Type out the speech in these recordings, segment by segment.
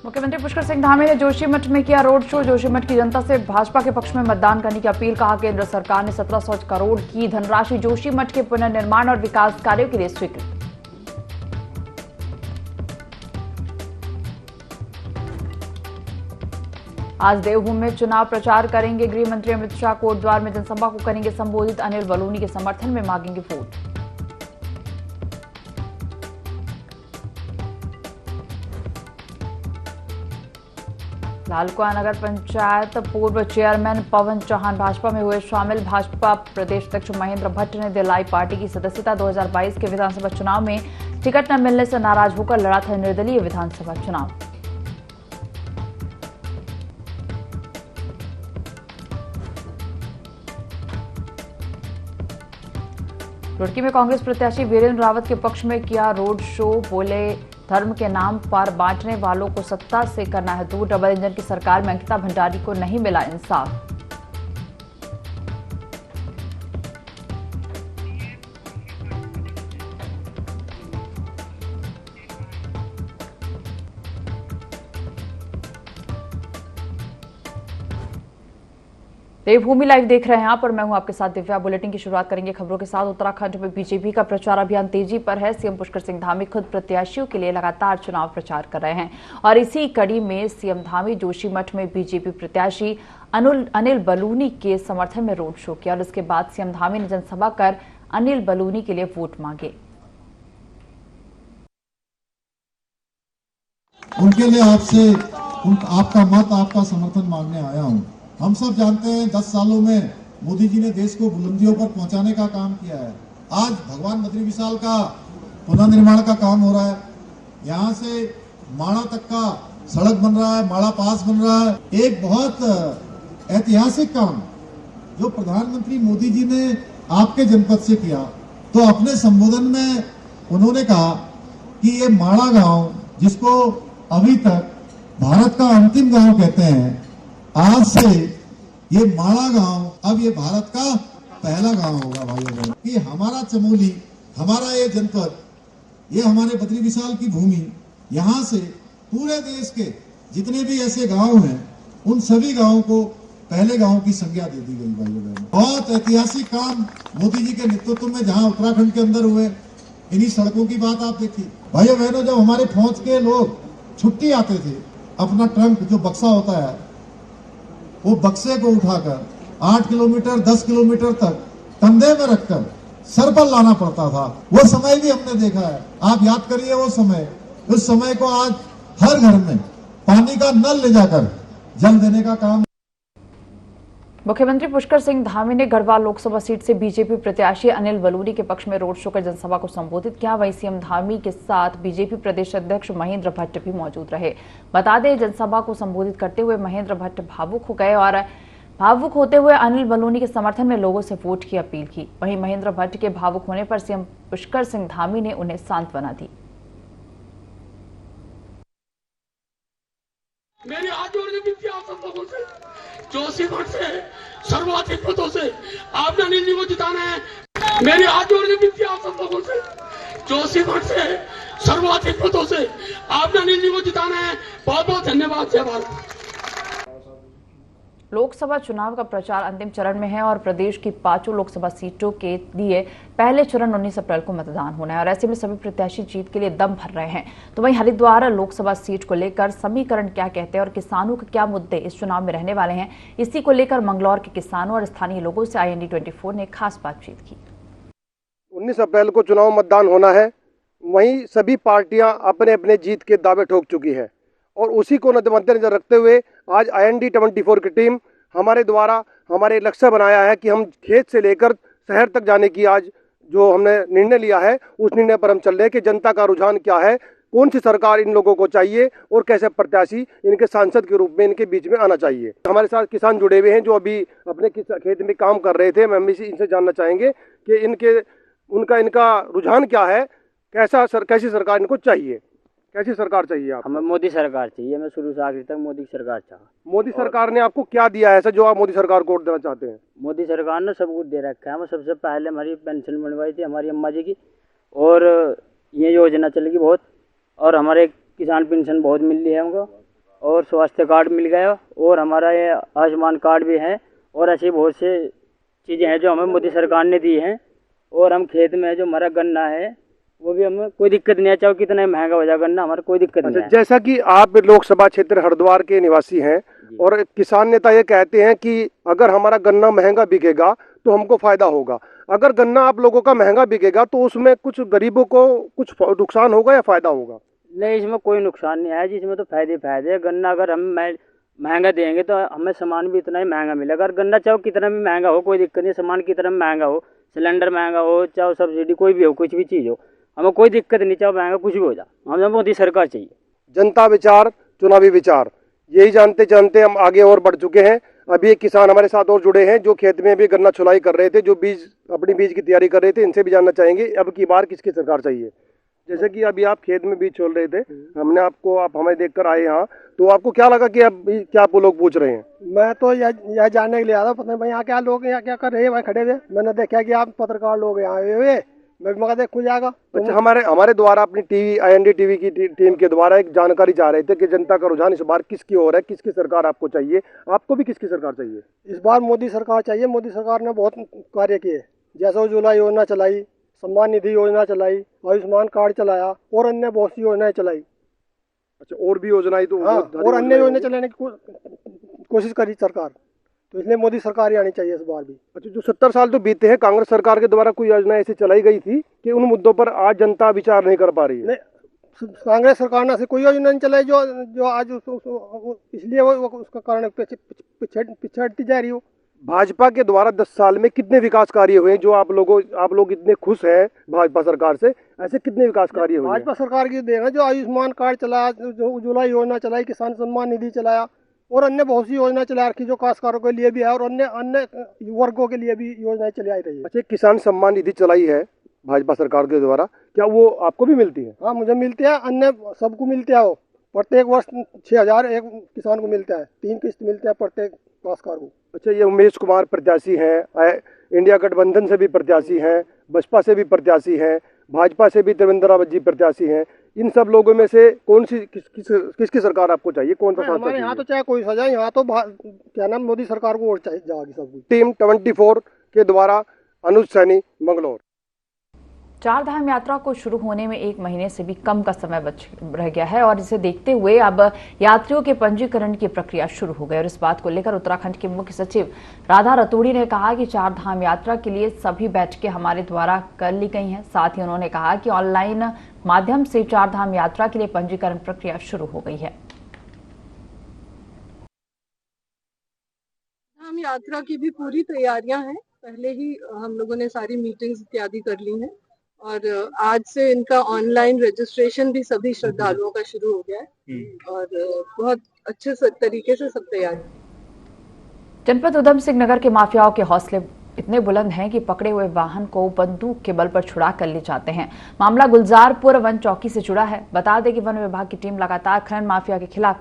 मुख्यमंत्री पुष्कर सिंह धामी ने जोशीमठ में किया रोड शो। जोशीमठ की जनता से भाजपा के पक्ष में मतदान करने की अपील। कहा केंद्र सरकार ने 1700 करोड़ की धनराशि जोशीमठ के पुनर्निर्माण और विकास कार्यों के लिए स्वीकृत। आज देवभूमि में चुनाव प्रचार करेंगे गृह मंत्री अमित शाह। कोटद्वार में जनसभा को करेंगे संबोधित। अनिल बलूनी के समर्थन में मांगेंगे वोट। लालकुआं नगर पंचायत पूर्व चेयरमैन पवन चौहान भाजपा में हुए शामिल। भाजपा प्रदेश अध्यक्ष महेंद्र भट्ट ने दिलाई पार्टी की सदस्यता। 2022 के विधानसभा चुनाव में टिकट न मिलने से नाराज होकर लड़ा था निर्दलीय विधानसभा चुनाव। रुड़की में कांग्रेस प्रत्याशी वीरेंद्र रावत के पक्ष में किया रोड शो। बोले धर्म के नाम पर बांटने वालों को सत्ता से करना है दूर। डबल इंजन की सरकार में अंकिता भंडारी को नहीं मिला इंसाफ। देवभूमि लाइव देख रहे हैं आप और मैं हूं आपके साथ दिव्या। बुलेटिन की शुरुआत करेंगे खबरों के साथ। उत्तराखंड में बीजेपी का प्रचार अभियान तेजी पर है। सीएम पुष्कर सिंह धामी खुद प्रत्याशियों के लिए लगातार चुनाव प्रचार कर रहे हैं और इसी कड़ी में सीएम धामी जोशीमठ में बीजेपी प्रत्याशी अनिल बलूनी के समर्थन में रोड शो किया और इसके बाद सीएम धामी ने जनसभा कर अनिल बलूनी के लिए वोट मांगे। उनके लिए आपका मत, आपका समर्थन मांगने आया हूं। हम सब जानते हैं 10 सालों में मोदी जी ने देश को बुलंदियों पर पहुंचाने का काम किया है। आज भगवान बद्री विशाल का पुनर्निर्माण का काम हो रहा है। यहाँ से माणा तक का सड़क बन रहा है, माणा पास बन रहा है। एक बहुत ऐतिहासिक काम जो प्रधानमंत्री मोदी जी ने आपके जनपद से किया। तो अपने संबोधन में उन्होंने कहा कि ये माणा गांव, जिसको अभी तक भारत का अंतिम गांव कहते हैं, आज से ये माणा गांव अब ये भारत का पहला गांव होगा भाइयों बहनों। कि हमारा चमोली, हमारा ये जनपद, ये हमारे बद्री विशाल की भूमि, यहाँ से पूरे देश के जितने भी ऐसे गांव हैं उन सभी गांवों को पहले गांव की संज्ञा दे दी गई भाइयों बहनों। बहुत ऐतिहासिक काम मोदी जी के नेतृत्व में जहाँ उत्तराखंड के अंदर हुए। इन्हीं सड़कों की बात आप देखिए भाइयों बहनों। जब हमारे फौज के लोग छुट्टी आते थे, अपना ट्रंक जो बक्सा होता है, वो बक्से को उठाकर 8 किलोमीटर 10 किलोमीटर तक कंधे में रखकर सर पर लाना पड़ता था। वो समय भी हमने देखा है। आप याद करिए वो समय। उस समय को आज हर घर में पानी का नल ले जाकर जल देने का काम। मुख्यमंत्री पुष्कर सिंह धामी ने गढ़वाल लोकसभा सीट से बीजेपी प्रत्याशी अनिल बलूनी के पक्ष में रोड शो कर जनसभा को संबोधित किया। वहीं सीएम धामी के साथ बीजेपी प्रदेश अध्यक्ष महेंद्र भट्ट भी मौजूद रहे। बता दें, जनसभा को संबोधित करते हुए महेंद्र भट्ट भावुक हो गए और भावुक होते हुए अनिल बलूनी के समर्थन में लोगों से वोट की अपील की। वहीं महेंद्र भट्ट के भावुक होने पर सीएम पुष्कर सिंह धामी ने उन्हें सांत्वना दी। मेरी हाथ जोड़ने विनती आप सब लोगों से, जोशीमठ से सर्वाधिक मतों से आपने अनिल जी को जिताना है। मेरी हाथ जोड़ने विनती आप सब लोगों से, जोशीमठ से सर्वाधिक मतों से आपने अनिल जी को जिताना है। बहुत बहुत धन्यवाद। जय भारत। लोकसभा चुनाव का प्रचार अंतिम चरण में है और प्रदेश की 5 लोकसभा सीटों के लिए पहले चरण 19 अप्रैल को मतदान होना है और ऐसे में सभी प्रत्याशी जीत के लिए दम भर रहे हैं। तो वहीं हरिद्वार लोकसभा सीट को लेकर समीकरण क्या कहते हैं और किसानों के क्या मुद्दे इस चुनाव में रहने वाले हैं, इसी को लेकर मंगलौर के किसानों और स्थानीय लोगों से IND24 ने खास बातचीत की। 19 अप्रैल को चुनाव मतदान होना है। वहीं सभी पार्टियां अपने अपने जीत के दावे ठोक चुकी है और उसी को मद्देनजर रखते हुए आज IND24 की टीम हमारे द्वारा हमारे लक्ष्य बनाया है कि हम खेत से लेकर शहर तक जाने की आज जो हमने निर्णय लिया है, उस निर्णय पर हम चल रहे हैं कि जनता का रुझान क्या है, कौन सी सरकार इन लोगों को चाहिए और कैसे प्रत्याशी इनके सांसद के रूप में इनके बीच में आना चाहिए। हमारे साथ किसान जुड़े हुए हैं जो अभी अपने खेत में काम कर रहे थे। हम इनसे जानना चाहेंगे कि इनका रुझान क्या है, कैसी सरकार इनको चाहिए, कैसी सरकार चाहिए आप? हमें मोदी सरकार चाहिए। मैं शुरू से आखिर तक मोदी सरकार चाहा। मोदी सरकार ने आपको क्या दिया है ऐसा जो आप मोदी सरकार को वोट देना चाहते हैं? मोदी सरकार ने सब कुछ दे रखा है। हमें सबसे पहले हमारी पेंशन बनवाई थी हमारी अम्मा जी की और ये योजना चलेगी बहुत और हमारे किसान पेंशन बहुत मिल रही है हमको और स्वास्थ्य कार्ड मिल गया और हमारा ये आयुष्मान कार्ड भी है और ऐसी बहुत सी चीज़ें हैं जो हमें मोदी सरकार ने दी हैं। और हम खेत में जो हमारा गन्ना है वो भी हमें कोई दिक्कत नहीं है, चाहे कितना महंगा हो जाए गन्ना हमारा कोई दिक्कत नहीं है। जैसा कि आप लोकसभा क्षेत्र हरिद्वार के निवासी हैं और किसान नेता ये कहते हैं कि अगर हमारा गन्ना महंगा बिकेगा तो हमको फायदा होगा। अगर गन्ना आप लोगों का महंगा बिकेगा तो उसमें कुछ गरीबों को कुछ नुकसान होगा या फायदा होगा? नहीं, इसमें कोई नुकसान नहीं है जी, इसमें तो फायदे फायदे है। गन्ना अगर हम महंगा देंगे तो हमें सामान भी इतना ही महंगा मिलेगा। अगर गन्ना चाहे कितना भी महंगा हो कोई दिक्कत नहीं, सामान कितना भी महंगा हो, सिलेंडर महंगा हो चाहे सब्सिडी कोई भी हो, कुछ भी चीज़ हो, हमें कोई दिक्कत नहीं, चाहे महंगा कुछ भी हो जाए, हमें मोदी सरकार चाहिए। जनता विचार चुनावी विचार, यही जानते जानते हम आगे और बढ़ चुके हैं। अभी एक किसान हमारे साथ और जुड़े हैं जो खेत में भी गन्ना छुलाई कर रहे थे, जो अपनी बीज की तैयारी कर रहे थे। इनसे भी जानना चाहेंगे अब की बार किसकी सरकार चाहिए। जैसे कि अभी आप खेत में बीज छोड़ रहे थे, हमने आपको आप हमें देखकर आए यहाँ, तो आपको क्या लगा कि अब क्या आप लोग पूछ रहे हैं? मैं तो यह जानने के लिए आया था, पता नहीं भाई यहाँ क्या लोग यहाँ क्या कर रहे हैं भाई खड़े हुए। मैंने देखा कि आप पत्रकार लोग यहाँ आए हुए, मैं भी मगर देख जाएगा। अच्छा, हमारे द्वारा अपनी टीवी IND TV की टीम के द्वारा एक जानकारी चाह रहे थे कि जनता का रुझान इस बार किसकी ओर है, किसकी सरकार आपको चाहिए? आपको भी किसकी सरकार चाहिए? इस बार मोदी सरकार चाहिए। मोदी सरकार ने बहुत कार्य किए, जैसे उज्ज्वला योजना चलाई, सम्मान निधि योजना चलाई, आयुष्मान कार्ड चलाया और अन्य बहुत सी योजनाएं चलाई। अच्छा, और भी योजनाएं तो हाँ, और अन्य योजनाएं चलाने की कोशिश करी सरकार, तो इसलिए मोदी सरकार ही आनी चाहिए इस बार भी। अच्छा, जो 70 साल तो बीते हैं, कांग्रेस सरकार के द्वारा कोई योजना ऐसी चलाई गई थी कि उन मुद्दों पर आज जनता विचार नहीं कर पा रही है? नहीं, कांग्रेस सरकार ने ऐसी कोई योजना नहीं चलाई जो आज इसलिए वो उसका कारण पिछड़ती जा रही हो। भाजपा के द्वारा 10 साल में कितने विकास कार्य हुए जो आप लोग इतने खुश हैं भाजपा सरकार से? ऐसे कितने विकास कार्य हुए? भाजपा सरकार की देना, जो आयुष्मान कार्ड चलाया, जो उज्ज्वला योजना चलाई, किसान सम्मान निधि चलाया और अन्य बहुत सी योजना चला रखी जो काश्तकारों के लिए भी है और अन्य वर्गों के लिए भी योजनाएं चलाई रही है। अच्छा, किसान सम्मान निधि चलाई है भाजपा सरकार के द्वारा, क्या वो आपको भी मिलती है? हाँ, मुझे मिलती है, अन्य सबको मिलती है। वो प्रत्येक वर्ष 6,000 एक किसान को मिलता है, 3 किस्त मिलते हैं प्रत्येक काश्तकार को। अच्छा, ये उमेश कुमार प्रत्याशी हैं, इंडिया गठबंधन से भी प्रत्याशी हैं, बसपा से भी प्रत्याशी हैं, भाजपा से भी त्रिवेंद्र रावत जी प्रत्याशी हैं। इन सब लोगों में से कौन सी किसकी सरकार आपको चाहिए? कौन सा? हमारे यहाँ तो चाहे कोई सजा, यहाँ तो क्या नाम मोदी सरकार को वोट चाहिए जाएगी सब। टीम 24 के द्वारा अनुज सैनी, मंगलौर। चारधाम यात्रा को शुरू होने में 1 महीने से भी कम का समय बच रह गया है और इसे देखते हुए अब यात्रियों के पंजीकरण की प्रक्रिया शुरू हो गई। और इस बात को लेकर उत्तराखंड के मुख्य सचिव राधा रतूड़ी ने कहा कि चारधाम यात्रा के लिए सभी बैठकें हमारे द्वारा कर ली गई हैं। साथ ही उन्होंने कहा कि ऑनलाइन माध्यम से चारधाम यात्रा के लिए पंजीकरण प्रक्रिया शुरू हो गई है। चारधाम यात्रा की भी पूरी तैयारियां हैं, पहले ही हम लोगों ने सारी मीटिंग्स इत्यादि कर ली हैं और आज से इनका ऑनलाइन रजिस्ट्रेशन भी सभी श्रद्धालुओं का शुरू हो गया है और बहुत अच्छे तरीके से सब तैयारी। जनपद उधम सिंह नगर के माफियाओं के हौसले इतने बुलंद हैं कि पकड़े हुए वाहन को बंदूक के बल पर छुड़ा कर ले जाते हैं। मामला गुलजारपुर वन चौकी से जुड़ा है। बता दें कि वन विभाग की टीम लगातार खनन माफिया के खिलाफ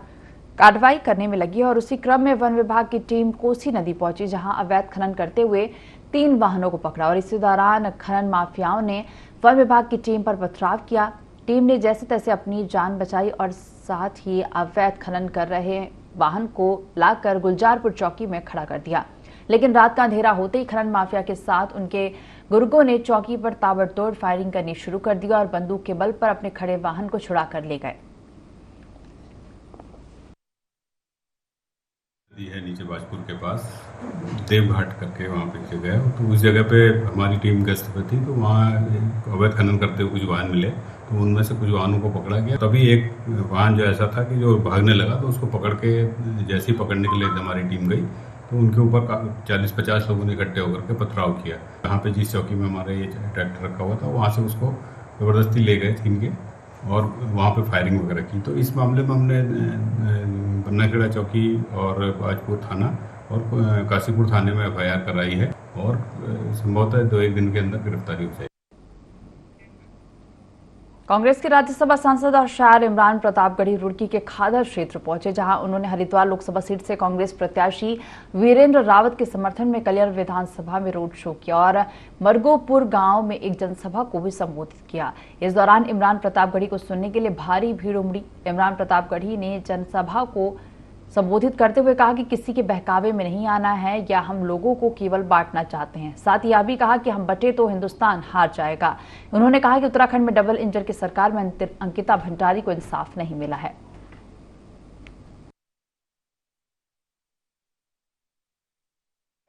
कार्रवाई करने में लगी है और उसी क्रम में वन विभाग की टीम कोसी नदी पहुंची, जहां अवैध खनन करते हुए 3 वाहनों को पकड़ा और इसी दौरान खनन माफियाओं ने वन विभाग की टीम पर पथराव किया। टीम ने जैसे तैसे अपनी जान बचाई और साथ ही अवैध खनन कर रहे वाहन को लाकर गुलजारपुर चौकी में खड़ा कर दिया। लेकिन रात का अंधेरा होते ही खनन माफिया के साथ उनके गुर्गों ने चौकी पर ताबड़तोड़ फायरिंग करनी शुरू कर दी और बंदूक के बल पर अपने खड़े वाहन को छुड़ा कर ले गए। है नीचे बाजपुर के पास देवघाट करके वहाँ पे जगह है, तो उस जगह पे हमारी टीम गश्त पे थी, तो वहाँ अवैध खनन करते हुए कुछ वाहन मिले, तो उनमें से कुछ वाहनों को पकड़ा गया। तभी एक वाहन जो ऐसा था कि जो भागने लगा, तो उसको पकड़ के जैसे ही पकड़ने के लिए हमारी टीम गई तो उनके ऊपर 40-50 लोगों ने इकट्ठे होकर के पथराव किया। यहाँ पे जिस चौकी में हमारा ये ट्रैक्टर रखा हुआ था वहाँ से उसको ज़बरदस्ती ले गए छीन के और वहाँ पे फायरिंग वगैरह की। तो इस मामले में हमने बन्नाखेड़ा चौकी और बाजपुर थाना और काशीपुर थाने में FIR कराई है और संभवतः 2-1 दिन के अंदर गिरफ्तारी हो जाएगी। कांग्रेस के राज्यसभा सांसद और शायर इमरान प्रतापगढ़ी रुड़की के खादर क्षेत्र पहुंचे, जहां उन्होंने हरिद्वार लोकसभा सीट से कांग्रेस प्रत्याशी वीरेंद्र रावत के समर्थन में कलियर विधानसभा में रोड शो किया और मरगोपुर गांव में एक जनसभा को भी संबोधित किया। इस दौरान इमरान प्रतापगढ़ी को सुनने के लिए भारी भीड़ उमड़ी। इमरान प्रतापगढ़ी ने जनसभा को संबोधित करते हुए कहा कि किसी के बहकावे में नहीं आना है या हम लोगों को केवल बांटना चाहते हैं। साथ ही यह भी कहा कि हम बटे तो हिंदुस्तान हार जाएगा। उन्होंने कहा कि उत्तराखंड में डबल इंजन की सरकार में अंकिता भंडारी को इंसाफ नहीं मिला है।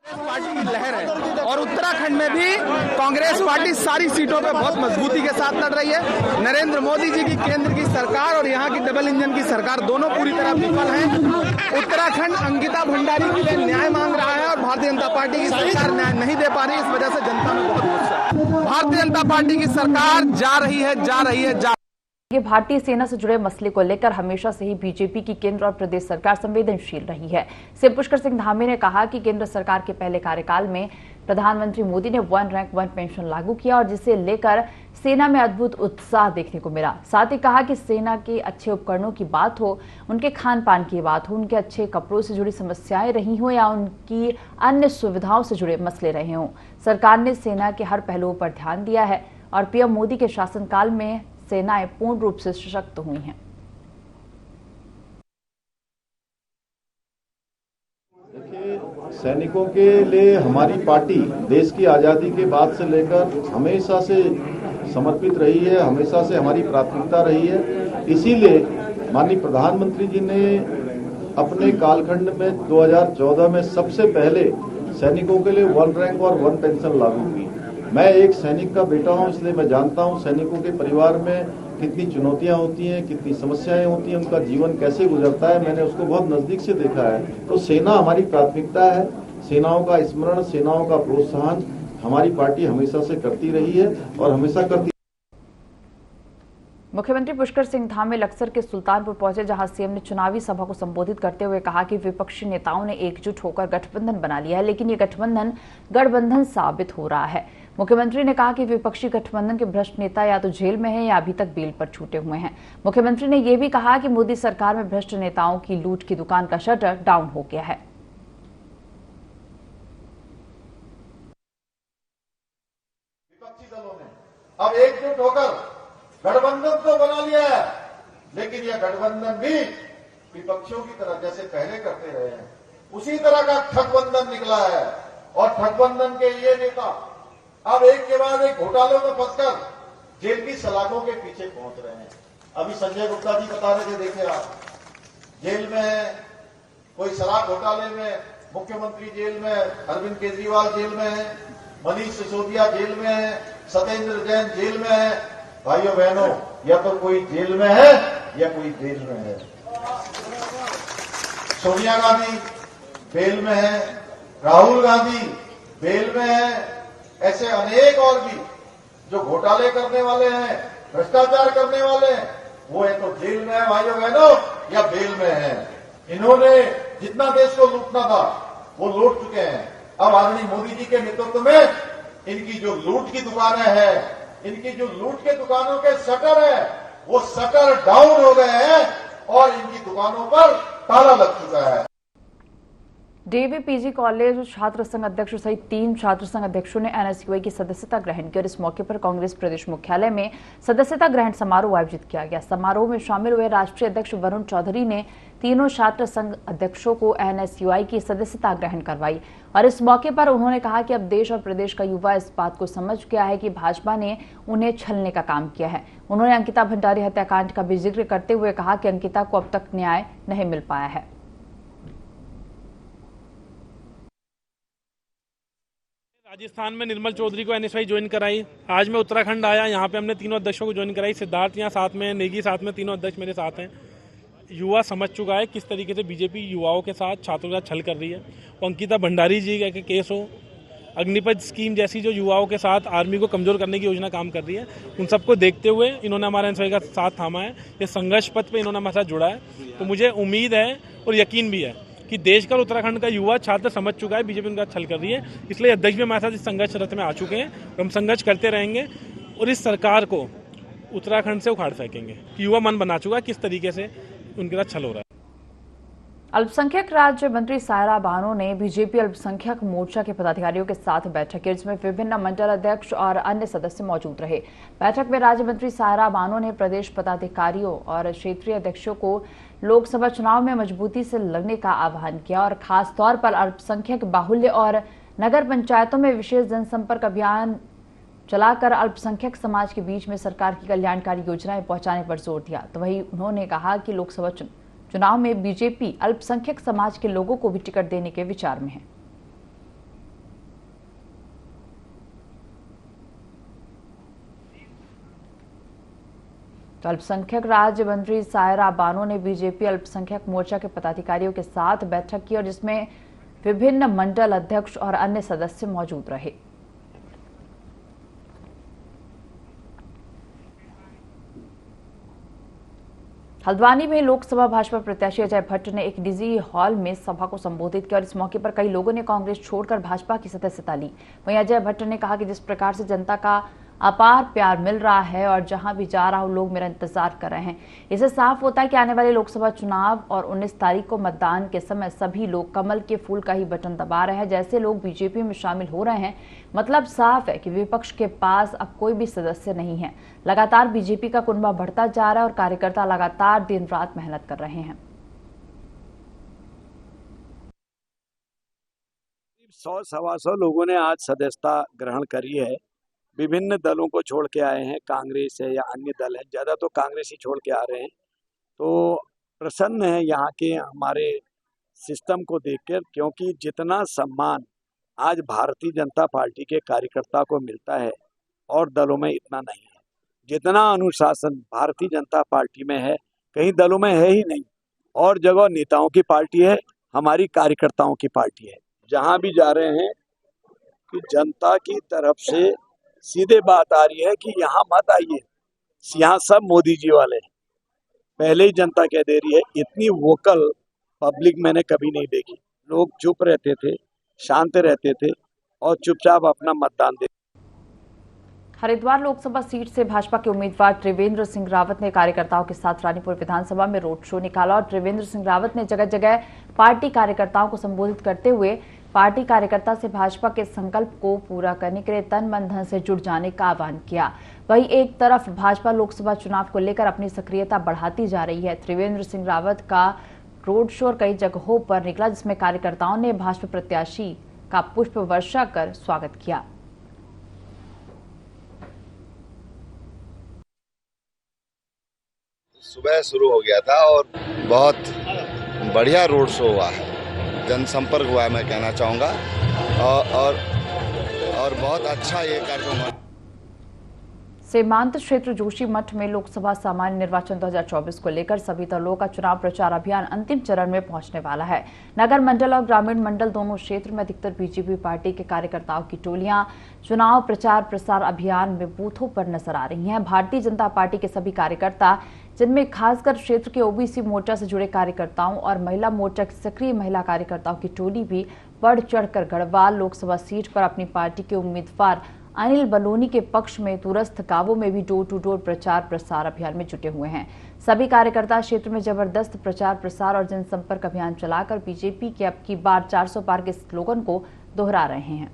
पार्टी की लहर है और उत्तराखंड में भी कांग्रेस पार्टी सारी सीटों पे बहुत मजबूती के साथ लड़ रही है। नरेंद्र मोदी जी की केंद्र की सरकार और यहाँ की डबल इंजन की सरकार दोनों पूरी तरह विफल हैं। उत्तराखंड अंकिता भंडारी के लिए न्याय मांग रहा है और भारतीय जनता पार्टी की सरकार न्याय नहीं दे पा रही। इस वजह से जनता में बहुत गुस्सा है। भारतीय जनता पार्टी की सरकार जा रही है। भारतीय सेना से जुड़े मसले को लेकर हमेशा से ही बीजेपी की केंद्र और प्रदेश सरकार संवेदनशील रही है। सीएम पुष्कर सिंह धामी ने कहा कि केंद्र सरकार के पहले कार्यकाल में प्रधानमंत्री मोदी ने 1 रैंक 1 पेंशन लागू किया और जिसे लेकर सेना में अद्भुत उत्साह देखने को मिला। साथ ही कहा कि सेना के अच्छे उपकरणों की बात हो, उनके खान पान की बात हो, उनके अच्छे कपड़ों से जुड़ी समस्याएं रही हो या उनकी अन्य सुविधाओं से जुड़े मसले रहे हों, सरकार ने सेना के हर पहलुओं पर ध्यान दिया है और पीएम मोदी के शासनकाल में सेनाएं पूर्ण रूप से सशक्त हुई हैं। देखिए, सैनिकों के लिए हमारी पार्टी देश की आजादी के बाद से लेकर हमेशा से समर्पित रही है, हमेशा से हमारी प्राथमिकता रही है। इसीलिए माननीय प्रधानमंत्री जी ने अपने कालखंड में 2014 में सबसे पहले सैनिकों के लिए 1 रैंक और 1 पेंशन लागू की। मैं एक सैनिक का बेटा हूं, इसलिए मैं जानता हूं सैनिकों के परिवार में कितनी चुनौतियां होती हैं, कितनी समस्याएं होती हैं, उनका जीवन कैसे गुजरता है, मैंने उसको बहुत नजदीक से देखा है। तो सेना हमारी प्राथमिकता है। सेनाओं का स्मरण, सेनाओं का प्रोत्साहन हमारी पार्टी हमेशा से करती रही है और हमेशा करती। मुख्यमंत्री पुष्कर सिंह धामी लक्सर के सुल्तानपुर पहुंचे, जहां सीएम ने चुनावी सभा को संबोधित करते हुए कहा कि विपक्षी नेताओं ने एकजुट होकर गठबंधन बना लिया है, लेकिन ये गठबंधन गठबंधन साबित हो रहा है। मुख्यमंत्री ने कहा कि विपक्षी गठबंधन के भ्रष्ट नेता या तो जेल में हैं या अभी तक बेल पर छूटे हुए हैं। मुख्यमंत्री ने यह भी कहा कि मोदी सरकार में भ्रष्ट नेताओं की लूट की दुकान का शटर डाउन हो गया है। विपक्षी दलों ने अब एकजुट होकर गठबंधन तो बना लिया है, लेकिन यह गठबंधन भी विपक्षियों की तरह जैसे पहले करते रहे हैं उसी तरह का ठगबंधन निकला है। और ठगबंधन के ये नेता अब एक के बाद एक घोटालों में फंसकर जेल की सलाखों के पीछे पहुंच रहे हैं। अभी संजय गुप्ता जी बता रहे थे, देखे आप, जेल में है, कोई सलाख घोटाले में मुख्यमंत्री जेल में, अरविंद केजरीवाल जेल में है, मनीष सिसोदिया जेल में है, सत्येंद्र जैन जेल में है। भाइयों बहनों, या तो कोई जेल में है या कोई जेल में है। सोनिया गांधी बेल में है, राहुल गांधी बेल में है, ऐसे अनेक और भी जो घोटाले करने वाले हैं, भ्रष्टाचार करने वाले हैं, वो है तो जेल में है भाइयों बहनों या बेल में है। इन्होंने जितना देश को लूटना था वो लूट चुके हैं। अब आदरणीय मोदी जी के नेतृत्व में इनकी जो लूट की दुकानें हैं, इनकी जो लूट के दुकानों के शटर है, वो शटर डाउन हो गए हैं और इनकी दुकानों पर ताला लग चुका है। डीएवी पीजी कॉलेज छात्र संघ अध्यक्ष सहित 3 छात्र संघ अध्यक्षों ने एनएसयूआई की सदस्यता ग्रहण की और इस मौके पर कांग्रेस प्रदेश मुख्यालय में सदस्यता ग्रहण समारोह आयोजित किया गया। समारोह में शामिल हुए राष्ट्रीय अध्यक्ष वरुण चौधरी ने तीनों छात्र संघ अध्यक्षों को एनएसयूआई की सदस्यता ग्रहण करवाई और इस मौके पर उन्होंने कहा कि अब देश और प्रदेश का युवा इस बात को समझ गया है कि भाजपा ने उन्हें छलने का काम किया है। उन्होंने अंकिता भंडारी हत्याकांड का भी जिक्र करते हुए कहा कि अंकिता को अब तक न्याय नहीं मिल पाया है। राजस्थान में निर्मल चौधरी को एनएसयूआई ज्वाइन कराई। आज मैं उत्तराखंड आया, यहाँ पे हमने तीनों अध्यक्षों को ज्वाइन कराई। सिद्धार्थ यहाँ साथ में, नेगी साथ में, तीनों अध्यक्ष मेरे साथ हैं। युवा समझ चुका है किस तरीके से बीजेपी युवाओं के साथ, छात्रों के साथ छल कर रही है। अंकिता भंडारी जी के केस हो, अग्निपथ स्कीम जैसी जो युवाओं के साथ आर्मी को कमजोर करने की योजना काम कर रही है, उन सबको देखते हुए इन्होंने हमारे एनएसयूआई का साथ थामा है। ये संघर्ष पथ पे इन्होंने हमारे साथ जुड़ा है, तो मुझे उम्मीद है और यकीन भी है कि देश का उत्तराखंड का युवा छात्र समझ चुका है बीजेपी उनका छल कर रही है। इसलिए अध्यक्ष भी हमारे साथ इस संघर्ष रथ में आ चुके हैं और हम संघर्ष करते रहेंगे और इस सरकार को उत्तराखंड से उखाड़ फेंकेंगे। युवा मन बना चुका किस तरीके से उनके साथ छल हो रहा है। अल्पसंख्यक राज्य मंत्री सायरा बानो ने बीजेपी अल्पसंख्यक मोर्चा के पदाधिकारियों के साथ बैठक की, जिसमें विभिन्न मंडल अध्यक्ष और अन्य सदस्य मौजूद रहे। बैठक में राज्य मंत्री सायरा बानो ने प्रदेश पदाधिकारियों और क्षेत्रीय अध्यक्षों को लोकसभा चुनाव में मजबूती से लड़ने का आह्वान किया और खास तौर पर अल्पसंख्यक बाहुल्य और नगर पंचायतों में विशेष जनसंपर्क अभियान चलाकर अल्पसंख्यक समाज के बीच में सरकार की कल्याणकारी योजनाएं पहुंचाने पर जोर दिया। तो वहीं उन्होंने कहा कि लोकसभा चुनाव में बीजेपी अल्पसंख्यक समाज के लोगों को भी टिकट देने के विचार में है। तो अल्पसंख्यक राज्य मंत्री सायरा बानो ने बीजेपी अल्पसंख्यक मोर्चा के पदाधिकारियों के साथ बैठक की और जिसमें विभिन्न मंडल अध्यक्ष और अन्य सदस्य मौजूद रहे। हल्द्वानी में लोकसभा भाजपा प्रत्याशी अजय भट्ट ने एक निजी हॉल में सभा को संबोधित किया और इस मौके पर कई लोगों ने कांग्रेस छोड़कर भाजपा की सदस्यता ली। वहीं अजय भट्ट ने कहा कि जिस प्रकार से जनता का अपार प्यार मिल रहा है और जहां भी जा रहा हूं लोग मेरा इंतजार कर रहे हैं, इससे साफ होता है कि आने वाले लोकसभा चुनाव और 19 तारीख को मतदान के समय सभी लोग कमल के फूल का ही बटन दबा रहे हैं। जैसे लोग बीजेपी में शामिल हो रहे हैं, मतलब साफ है कि विपक्ष के पास अब कोई भी सदस्य नहीं है। लगातार बीजेपी का कुनबा बढ़ता जा रहा है और कार्यकर्ता लगातार दिन रात मेहनत कर रहे हैं। 100-125 लोगों ने आज सदस्यता ग्रहण करी है। विभिन्न दलों को छोड़ के आए हैं, कांग्रेस है या अन्य दल है, ज़्यादा तो कांग्रेस ही छोड़ के आ रहे हैं। तो प्रसन्न है यहाँ के हमारे सिस्टम को देखकर, क्योंकि जितना सम्मान आज भारतीय जनता पार्टी के कार्यकर्ता को मिलता है और दलों में इतना नहीं है। जितना अनुशासन भारतीय जनता पार्टी में है कहीं दलों में है ही नहीं। और जगह नेताओं की पार्टी है, हमारी कार्यकर्ताओं की पार्टी है। जहाँ भी जा रहे हैं कि जनता की तरफ से सीधे बात आ रही है कि यहाँ मत आइए, यहाँ सब मोदी जी वाले हैं। पहले ही जनता कह दे रही है। इतनी वोकल पब्लिक मैंने कभी नहीं देखी। लोग चुप रहते थे, शांत रहते थे और चुपचाप अपना मतदान देते। हरिद्वार लोकसभा सीट से भाजपा के उम्मीदवार त्रिवेंद्र सिंह रावत ने कार्यकर्ताओं के साथ रानीपुर विधानसभा में रोड शो निकाला और त्रिवेंद्र सिंह रावत ने जगह जगह पार्टी कार्यकर्ताओं को संबोधित करते हुए पार्टी कार्यकर्ता से भाजपा के संकल्प को पूरा करने के लिए तन मन धन से जुट जाने का आह्वान किया। वहीं एक तरफ भाजपा लोकसभा चुनाव को लेकर अपनी सक्रियता बढ़ाती जा रही है। त्रिवेंद्र सिंह रावत का रोड शो कई जगहों पर निकला, जिसमें कार्यकर्ताओं ने भाजपा प्रत्याशी का पुष्प वर्षा कर स्वागत किया। सुबह शुरू हो गया था और बहुत बढ़िया रोड शो हुआ है, जनसंपर्क हुआ है, मैं कहना चाहूँगा। और बहुत अच्छा ये कार्यक्रम हुआ। सीमांत क्षेत्र जोशी मठ में लोकसभा सामान्य निर्वाचन 2024 को लेकर सभी दलों का चुनाव प्रचार अभियान अंतिम चरण में पहुंचने वाला है। नगर मंडल और ग्रामीण मंडल दोनों क्षेत्र में अधिकतर बीजेपी पार्टी के कार्यकर्ताओं की टोलियां चुनाव प्रचार प्रसार अभियान में बूथों पर नजर आ रही हैं। भारतीय जनता पार्टी के सभी कार्यकर्ता, जिनमें खासकर क्षेत्र के ओबीसी मोर्चा से जुड़े कार्यकर्ताओं और महिला मोर्चा की सक्रिय महिला कार्यकर्ताओं की टोली भी बढ़ चढ़कर गढ़वाल लोकसभा सीट पर अपनी पार्टी के उम्मीदवार अनिल बलूनी के पक्ष में दूरस्थ गांवों में भी डोर टू डोर प्रचार प्रसार अभियान में जुटे हुए हैं। सभी कार्यकर्ता क्षेत्र में जबरदस्त प्रचार प्रसार और जनसंपर्क अभियान चलाकर बीजेपी के अब की बार 400 पार के स्लोगन को दोहरा रहे हैं।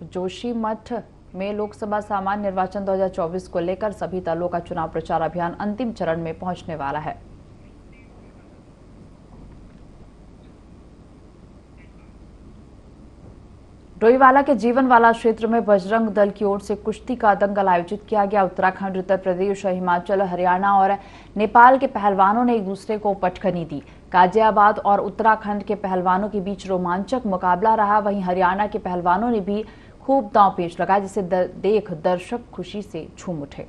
जोशी मठ में लोकसभा सामान्य निर्वाचन 2024 को लेकर सभी दलों का चुनाव प्रचार अभियान अंतिम चरण में पहुंचने वाला है। डोईवाला के जीवनवाला क्षेत्र में बजरंग दल की ओर से कुश्ती का दंगल आयोजित किया गया। उत्तराखंड, उत्तर प्रदेश, हिमाचल, हरियाणा और नेपाल के पहलवानों ने एक दूसरे को पटखनी दी। गाजियाबाद और उत्तराखंड के पहलवानों के बीच रोमांचक मुकाबला रहा। वहीं हरियाणा के पहलवानों ने भी खूब दांव पेच लगाया, जिसे देख दर्शक खुशी से झूम उठे।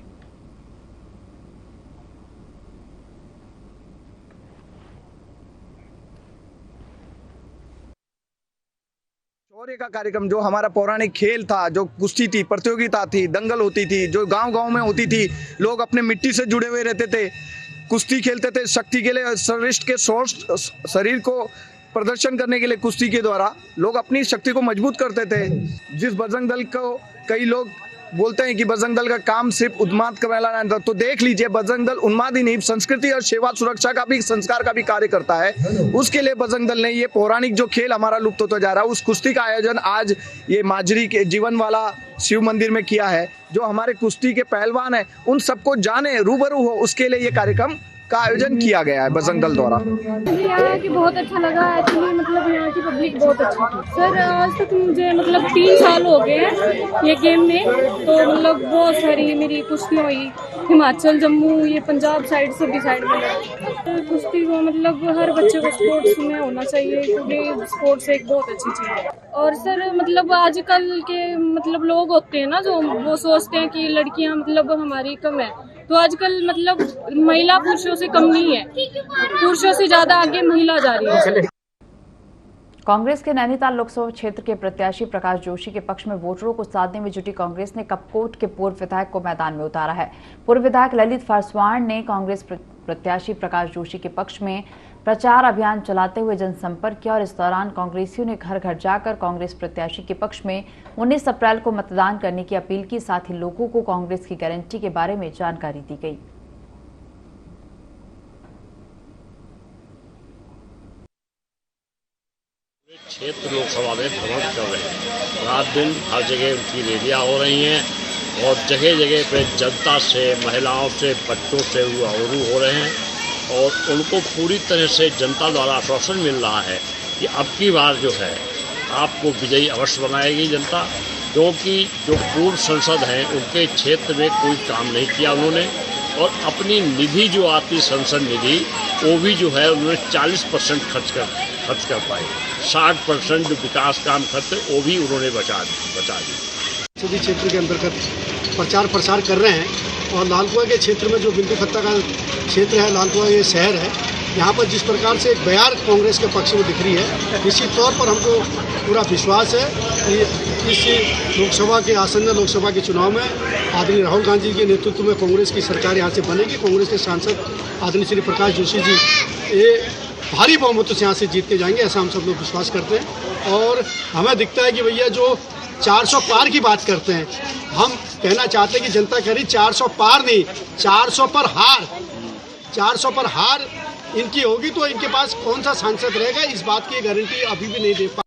शौर्य का कार्यक्रम, जो हमारा पौराणिक खेल था, जो कुश्ती थी, प्रतियोगिता थी, दंगल होती थी, जो गांव-गांव में होती थी, लोग अपने मिट्टी से जुड़े हुए रहते थे, कुश्ती खेलते थे, शक्ति के लिए शरीर को प्रदर्शन करने के लिए कुश्ती के द्वारा लोग अपनी शक्ति को मजबूत करते थे। जिस बजरंग दल को कई लोग बोलते हैं कि बजरंग दल का काम सिर्फ उन्माद का फैलाना था, तो देख लीजिए बजरंग दल उन्माद ही नहीं, संस्कृति और सेवा सुरक्षा का भी, संस्कार का भी कार्य करता है। उसके लिए बजरंग दल ने ये पौराणिक जो खेल हमारा लुप्त होता जा रहा है, उस कुश्ती का आयोजन आज ये माजरी के जीवन वाला शिव मंदिर में किया है। जो हमारे कुश्ती के पहलवान है उन सबको जाने, रूबरू हो, उसके लिए ये कार्यक्रम का आयोजन किया गया है बजरंग दल द्वारा। यहाँ की बहुत अच्छा लगा एक्चुअली, मतलब यहाँ की पब्लिक बहुत अच्छी थी सर। आज तक मुझे मतलब 3 साल हो गए हैं ये गेम में, तो मतलब बहुत सारी मेरी कुश्तियाँ हुई, हिमाचल, जम्मू, ये पंजाब साइड सभी साइड में। कुश्ती को मतलब हर बच्चे को स्पोर्ट्स में होना चाहिए, क्योंकि स्पोर्ट्स एक बहुत अच्छी चीज़ है। और सर मतलब आजकल के मतलब लोग होते हैं ना जो वो सोचते हैं कि लड़कियाँ मतलब हमारी कम है, तो आजकल मतलब महिला पुरुषों से कम नहीं है, पुरुषों से ज्यादा आगे महिला जा रही है। कांग्रेस के नैनीताल लोकसभा क्षेत्र के प्रत्याशी प्रकाश जोशी के पक्ष में वोटरों को साधने में जुटी कांग्रेस ने कपकोट के पूर्व विधायक को मैदान में उतारा है। पूर्व विधायक ललित पासवान ने कांग्रेस प्रत्याशी प्रकाश जोशी के पक्ष में प्रचार अभियान चलाते हुए जनसंपर्क किया और इस दौरान कांग्रेसियों ने घर घर जाकर कांग्रेस प्रत्याशी के पक्ष में 19 अप्रैल को मतदान करने की अपील की। साथ ही लोगों को कांग्रेस की गारंटी के बारे में जानकारी दी गई। क्षेत्र लोकसभा में भ्रमण कर रहे हैं, रात दिन हर जगह उनकी रैलियां हो रही हैं और जगह जगह पे जनता से, महिलाओं से, बच्चों से रूबरू हो रहे हैं और उनको पूरी तरह से जनता द्वारा आश्वासन मिल रहा है कि अब की बार जो है आपको विजयी अवश्य बनाएगी जनता, क्योंकि जो पूर्व सांसद हैं उनके क्षेत्र में कोई काम नहीं किया उन्होंने, और अपनी निधि जो आती संसद निधि वो भी जो है उन्होंने 40% खर्च कर पाए। 60% जो विकास काम खर्च वो भी उन्होंने बचा दी। सभी क्षेत्र के अंतर्गत प्रचार प्रसार कर रहे हैं और लालकुआं के क्षेत्र में जो बिंदु खत्ता का क्षेत्र है, लालकुआं ये शहर है, यहाँ पर जिस प्रकार से एक बयार कांग्रेस के पक्ष में दिख रही है, निश्चित तौर पर हमको पूरा विश्वास है कि इस लोकसभा के आसन्न लोकसभा के चुनाव में आदरणीय राहुल गांधी के नेतृत्व में कांग्रेस की सरकार यहाँ से बनेगी। कांग्रेस के सांसद आदरणीय श्री प्रकाश जोशी जी ये भारी बहुमत से यहाँ से जीत के जाएंगे, ऐसा हम सब लोग विश्वास करते हैं। और हमें दिखता है कि भैया जो 400 पार की बात करते हैं, हम कहना चाहते हैं कि जनता कह रही 400 पार नहीं, 400 पर हार, 400 पर हार इनकी होगी तो इनके पास कौन सा सांसद रहेगा, इस बात की गारंटी अभी भी नहीं दे पा।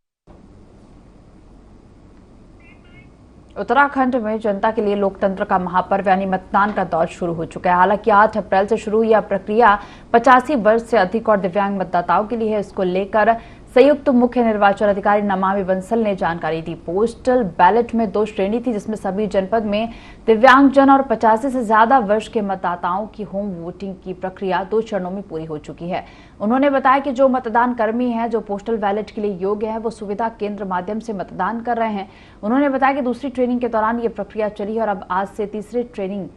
उत्तराखंड में जनता के लिए लोकतंत्र का महापर्व यानी मतदान का दौर शुरू हो चुका है। हालांकि 8 अप्रैल से शुरू हुई यह प्रक्रिया 85 वर्ष से अधिक और दिव्यांग मतदाताओं के लिए है। इसको लेकर संयुक्त मुख्य निर्वाचन अधिकारी नमामि बंसल ने जानकारी दी। पोस्टल बैलेट में 2 श्रेणी थी, जिसमें सभी जनपद में दिव्यांगजन और 85 से ज्यादा वर्ष के मतदाताओं की होम वोटिंग की प्रक्रिया 2 चरणों में पूरी हो चुकी है। उन्होंने बताया कि जो मतदान कर्मी हैं जो पोस्टल बैलेट के लिए योग्य है वो सुविधा केंद्र माध्यम से मतदान कर रहे हैं। उन्होंने बताया कि दूसरी ट्रेनिंग के दौरान ये प्रक्रिया चली है और अब आज से तीसरी ट्रेनिंग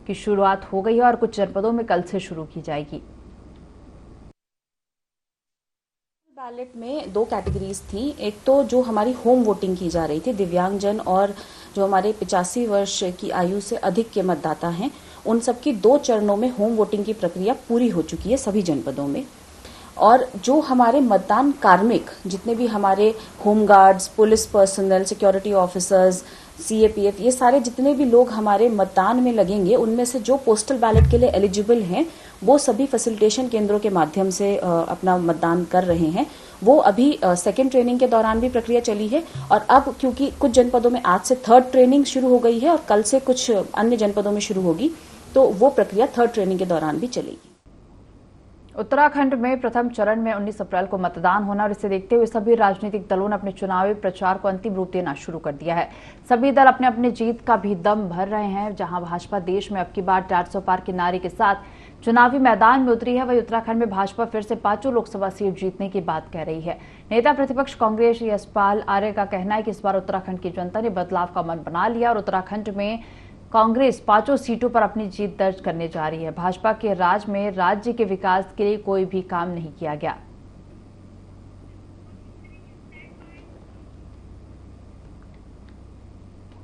की शुरुआत हो गई है और कुछ जनपदों में कल से शुरू की जाएगी। बैलेट में 2 कैटेगरीज थी। एक तो जो हमारी होम वोटिंग की जा रही थी, दिव्यांगजन और जो हमारे 85 वर्ष की आयु से अधिक के मतदाता हैं, उन सबकी 2 चरणों में होम वोटिंग की प्रक्रिया पूरी हो चुकी है सभी जनपदों में। और जो हमारे मतदान कार्मिक, जितने भी हमारे home guards, police personal, security officers, CAPF, ये सारे जितने भी लोग हमारे मतदान में लगेंगे, उनमें से जो पोस्टल बैलेट के लिए एलिजिबल हैं वो सभी फैसिलिटेशन केंद्रों के माध्यम से अपना मतदान कर रहे हैं। वो अभी सेकेंड ट्रेनिंग के दौरान भी प्रक्रिया चली है और अब क्योंकि कुछ जनपदों में आज से 3rd ट्रेनिंग शुरू हो गई है और कल से कुछ अन्य जनपदों में शुरू होगी, तो वो प्रक्रिया 3rd ट्रेनिंग के दौरान भी चलेगी। उत्तराखंड में प्रथम चरण में 19 अप्रैल को मतदान होना और इसे देखते हुए सभी राजनीतिक दलों ने अपने चुनावी प्रचार को अंतिम रूप देना शुरू कर दिया है। सभी दल अपने अपने जीत का भी दम भर रहे हैं। जहां भाजपा देश में अब की बार 400 पार के नारे के साथ चुनावी मैदान में उतरी है, वही उत्तराखंड में भाजपा फिर से 5 लोकसभा सीट जीतने की बात कह रही है। नेता प्रतिपक्ष कांग्रेस यशपाल आर्य का कहना है कि इस बार उत्तराखंड की जनता ने बदलाव का मन बना लिया और उत्तराखंड में कांग्रेस 5 सीटों पर अपनी जीत दर्ज करने जा रही है। भाजपा के राज में राज्य के विकास के लिए कोई भी काम नहीं किया गया।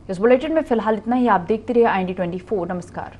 इस बुलेटिन में फिलहाल इतना ही। आप देखते रहिए IND24। नमस्कार।